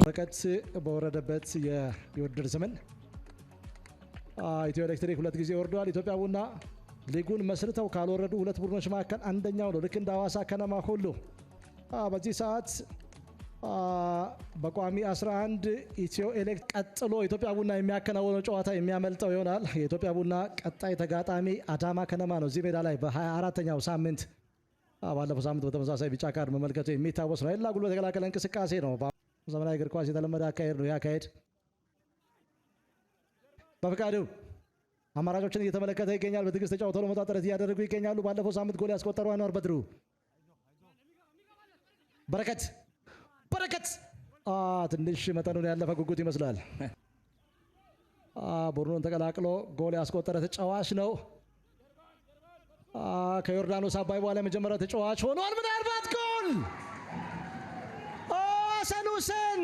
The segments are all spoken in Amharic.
በቀት በወረደበት የውድድር ዘመን ኢትዮ ኤሌክትሪክ ሁለት ጊዜ ወርዷል። ኢትዮጵያ ቡና ሊጉን መስርተው ካልወረዱ ሁለት ቡድኖች መካከል አንደኛው ነው። ልክ እንደ ሐዋሳ ከነማ ሁሉ በዚህ ሰዓት በቋሚ 11 ኢትዮ ኤሌክትሪክ ቀጥሎ ኢትዮጵያ ቡና የሚያከናውነው ጨዋታ የሚያመልጠው ይሆናል። የኢትዮጵያ ቡና ቀጣይ ተጋጣሚ አዳማ ከነማ ነው። እዚህ ሜዳ ላይ በ24ኛው ሳምንት ባለፈው ሳምንት በተመሳሳይ ቢጫ ካርድ መመልከቱ የሚታወስ ነው። ሌላ ጉልበት የተቀላቀለ እንቅስቃሴ ነው። ዘመናዊ እግር ኳስ የተለመደ አካሄድ ነው። ያካሄድ በፍቃዱ አማራጮችን እየተመለከተ ይገኛል። በትዕግስት ተጫውተው ለመውጣት ጥረት እያደረጉ ይገኛሉ። ባለፈው ሳምንት ጎል ያስቆጠሩ አንዋር በድሩ በረከት ትንሽ መጠኑን ያለፈ ጉጉት ይመስላል። ቡድኑን ተቀላቅሎ ጎል ያስቆጠረ ተጫዋች ነው። ከዮርዳኖስ አባይ በኋላ የመጀመሪያው ተጫዋች ሆኗል። ምናልባት ጎል ሐሰን ሁሴን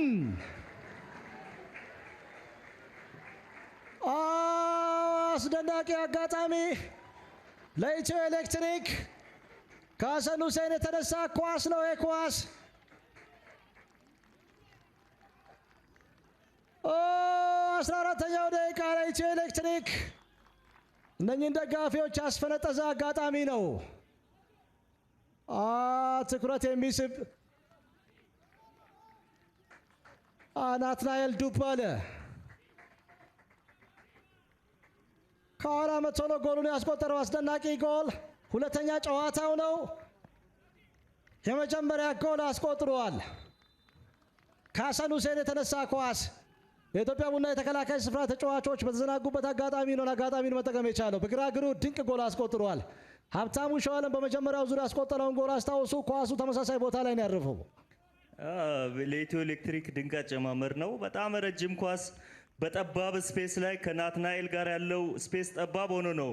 አስደናቂ አጋጣሚ ለኢትዮ ኤሌክትሪክ ከሐሰን ሁሴን የተነሳ ኳስ ነው። ኳስ 14ኛው ደቂቃ ለኢትዮ ኤሌክትሪክ እነኚህን ደጋፊዎች ያስፈነጠዘ አጋጣሚ ነው። ትኩረት የሚስብ ናትናኤል ዱባለ ከኋላ መጥቶ ነው ጎሉን ያስቆጠረው። አስደናቂ ጎል፣ ሁለተኛ ጨዋታው ነው። የመጀመሪያ ጎል አስቆጥሯል። ከሐሰን ሁሴን የተነሳ ኳስ የኢትዮጵያ ቡና የተከላካይ ስፍራ ተጫዋቾች በተዘናጉበት አጋጣሚ ነው አጋጣሚን መጠቀም የቻለው። በግራ እግሩ ድንቅ ጎል አስቆጥሯል። ሀብታሙ ሸዋለም በመጀመሪያው ዙር ያስቆጠረውን ጎል አስታውሱ። ኳሱ ተመሳሳይ ቦታ ላይ ነው ያረፈው። ለኢትዮ ኤሌክትሪክ ድንቅ አጨማመር ነው። በጣም ረጅም ኳስ በጠባብ ስፔስ ላይ ከናትናኤል ጋር ያለው ስፔስ ጠባብ ሆኖ ነው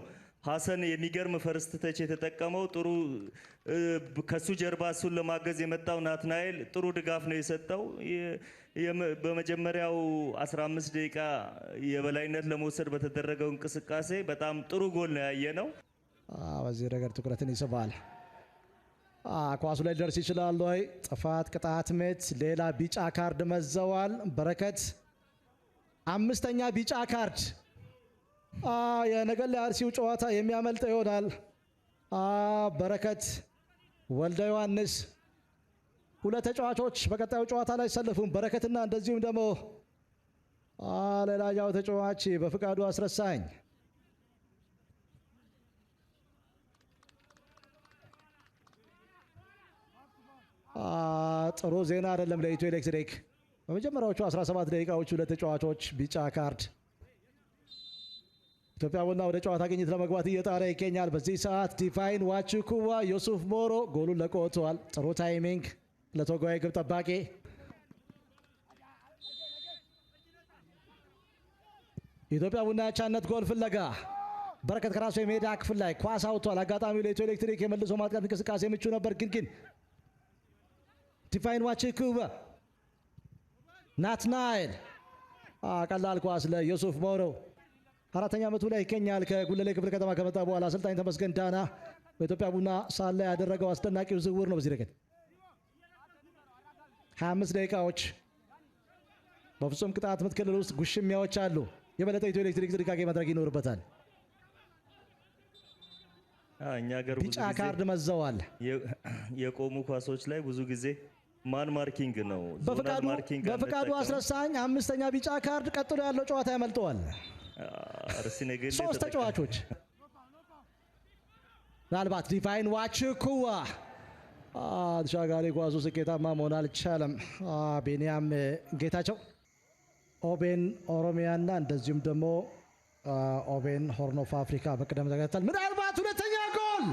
ሐሰን የሚገርም ፈርስት ተች የተጠቀመው። ጥሩ ከሱ ጀርባ እሱን ለማገዝ የመጣው ናትናኤል ጥሩ ድጋፍ ነው የሰጠው። በመጀመሪያው 15 ደቂቃ የበላይነት ለመውሰድ በተደረገው እንቅስቃሴ በጣም ጥሩ ጎል ነው ያየነው። በዚህ ረገድ ትኩረትን ይስባል። ኳሱ ላይ ደርስ ይችላል ወይ? ጥፋት፣ ቅጣት ምት፣ ሌላ ቢጫ ካርድ መዘዋል። በረከት አምስተኛ ቢጫ ካርድ የነገሌ አርሲው ጨዋታ የሚያመልጥ ይሆናል። በረከት ወልደ ዮሐንስ ሁለት ተጫዋቾች በቀጣዩ ጨዋታ ላይ ሰልፉም በረከትና እንደዚሁም ደግሞ ሌላኛው ተጫዋች በፍቃዱ አስረሳኝ ጥሩ ዜና አይደለም ለኢትዮ ኤሌክትሪክ። በመጀመሪያዎቹ 17 ደቂቃዎች ሁለት ተጫዋቾች ቢጫ ካርድ። ኢትዮጵያ ቡና ወደ ጨዋታ ግኝት ለመግባት እየጣረ ይገኛል። በዚህ ሰዓት ዲቫይን ዋቹኩዋ ዮሱፍ ሞሮ ጎሉን ለቆ ወጥቷል። ጥሩ ታይሚንግ ለቶጎይ ግብ ጠባቂ። የኢትዮጵያ ቡና ያቻነት ጎል ፍለጋ በረከት ከራሱ የሜዳ ክፍል ላይ ኳስ አውጥቷል። አጋጣሚው ለኢትዮ ኤሌክትሪክ የመልሶ ማጥቃት እንቅስቃሴ ምቹ ነበር፣ ግን ዲቫይን ዋቹኩዋ ናትናኤል ቀላል ኳስ ለዮሱፍ ሞሮ። አራተኛ ዓመቱ ላይ ይገኛል። ከጉለሌ ክፍለ ከተማ ከመጣ በኋላ አሰልጣኝ ተመስገን ዳና በኢትዮጵያ ቡና ሳለ ያደረገው አስደናቂው ዝውውር ነው። በዚህ ረገድ 25 ደቂቃዎች በፍጹም ቅጣት ምት ክልል ውስጥ ጉሽሚያዎች አሉ። የበለጠ ኢትዮ ኤሌክትሪክ ጥንቃቄ ማድረግ ይኖርበታል። እኛ ጋር ቢጫ ካርድ መዘዋል። የቆሙ ኳሶች ላይ ብዙ ጊዜ ማን ማርኪንግ ነው። በፍቃዱ አስረሳኝ አምስተኛ ቢጫ ካርድ። ቀጥሎ ያለው ጨዋታ ያመልጠዋል። ሶስት ተጫዋቾች ምናልባት ዲቫይን ዋቹኩዋ ተሻጋሪ ኳሱ ስኬታማ መሆን አልቻለም። ቤንያም ጌታቸው፣ ኦቤን ኦሮሚያና እንደዚሁም ደግሞ ኦቤን ሆርን ኦፍ አፍሪካ በቅደም ተከተል። ምናልባት ሁለተኛ ጎል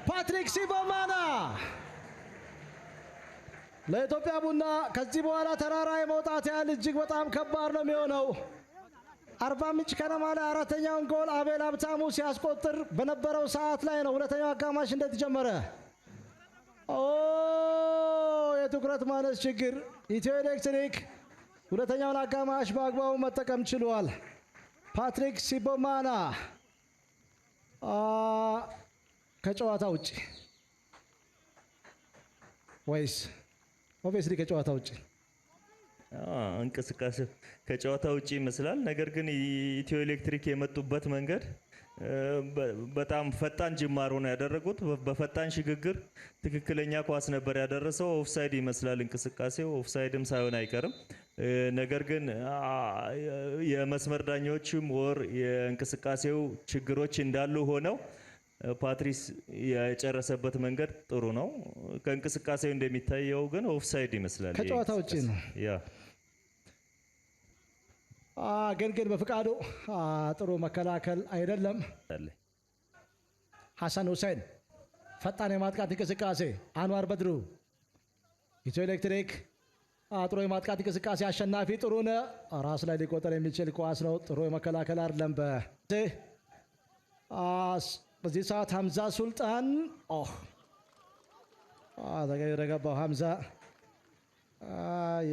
ፓትሪክ ሲቦማና ለኢትዮጵያ ቡና ከዚህ በኋላ ተራራ የመውጣት ያህል እጅግ በጣም ከባድ ነው የሚሆነው። አርባ ምንጭ ከነማ ላይ አራተኛውን ጎል አቤል ሀብታሙ ሲያስቆጥር በነበረው ሰዓት ላይ ነው ሁለተኛው አጋማሽ እንደተጀመረ። የትኩረት ማነስ ችግር። ኢትዮ ኤሌክትሪክ ሁለተኛውን አጋማሽ በአግባቡ መጠቀም ችሏል። ፓትሪክ ሲቦማና ከጨዋታ ውጭ ወይስ ኦብቪየስሊ ከጨዋታ ውጭ? እንቅስቃሴ ከጨዋታ ውጭ ይመስላል። ነገር ግን ኢትዮ ኤሌክትሪክ የመጡበት መንገድ በጣም ፈጣን ጅማሮ ነው ያደረጉት። በፈጣን ሽግግር ትክክለኛ ኳስ ነበር ያደረሰው። ኦፍሳይድ ይመስላል እንቅስቃሴው፣ ኦፍሳይድም ሳይሆን አይቀርም። ነገር ግን የመስመር ዳኞችም ወር የእንቅስቃሴው ችግሮች እንዳሉ ሆነው ፓትሪስ የጨረሰበት መንገድ ጥሩ ነው። ከእንቅስቃሴው እንደሚታየው ግን ኦፍሳይድ ይመስላል። ከጨዋታ ውጭ ነው ያ ግን በፍቃዱ ጥሩ መከላከል አይደለም። ሐሰን ሁሴን ፈጣን የማጥቃት እንቅስቃሴ፣ አንዋር በድሩ ኢትዮ ኤሌክትሪክ ጥሩ የማጥቃት እንቅስቃሴ፣ አሸናፊ ጥሩነህ ራስ ላይ ሊቆጠር የሚችል ኳስ ነው። ጥሩ የመከላከል አይደለም። በዚህ ሰዓት ሐምዛ ሱልጣን ተገባው። ሐምዛ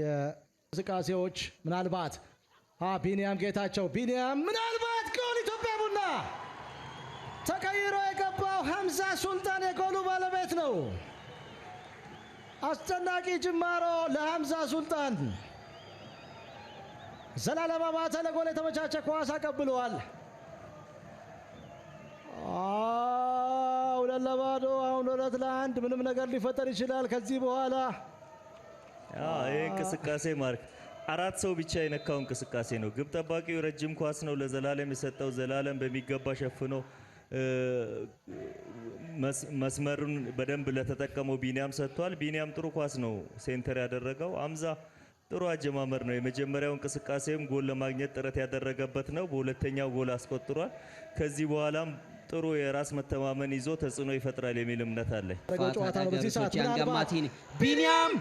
የእንቅስቃሴዎች ምናልባት ቢኒያም ጌታቸው፣ ቢኒያም ምናልባት ጎል ኢትዮጵያ ቡና ተቀይሮ የገባው ሐምዛ ሱልጣን የጎሉ ባለቤት ነው። አስደናቂ ጅማሮ ለሐምዛ ሱልጣን። ዘላለም አባተ ለጎል የተመቻቸ ኳስ አቀብለዋል። 2-0 አሁን 2-1 ምንም ነገር ሊፈጠር ይችላል ከዚህ በኋላ። ይህ እንቅስቃሴ ማርክ 4 ሰው ብቻ የነካው እንቅስቃሴ ነው። ግብ ጠባቂው ረጅም ኳስ ነው ለዘላለም የሰጠው። ዘላለም በሚገባ ሸፍኖ መስመሩን በደንብ ለተጠቀመው ቢኒያም ሰጥቷል። ቢኒያም ጥሩ ኳስ ነው ሴንተር ያደረገው። ሐምዛ ጥሩ አጀማመር ነው። የመጀመሪያው እንቅስቃሴም ጎል ለማግኘት ጥረት ያደረገበት ነው። በሁለተኛው ጎል አስቆጥሯል። ከዚህ በኋላም ጥሩ የራስ መተማመን ይዞ ተጽዕኖ ይፈጥራል የሚል እምነት አለኝ። ጨዋታ ነው በዚህ ሰዓት ቢኒያም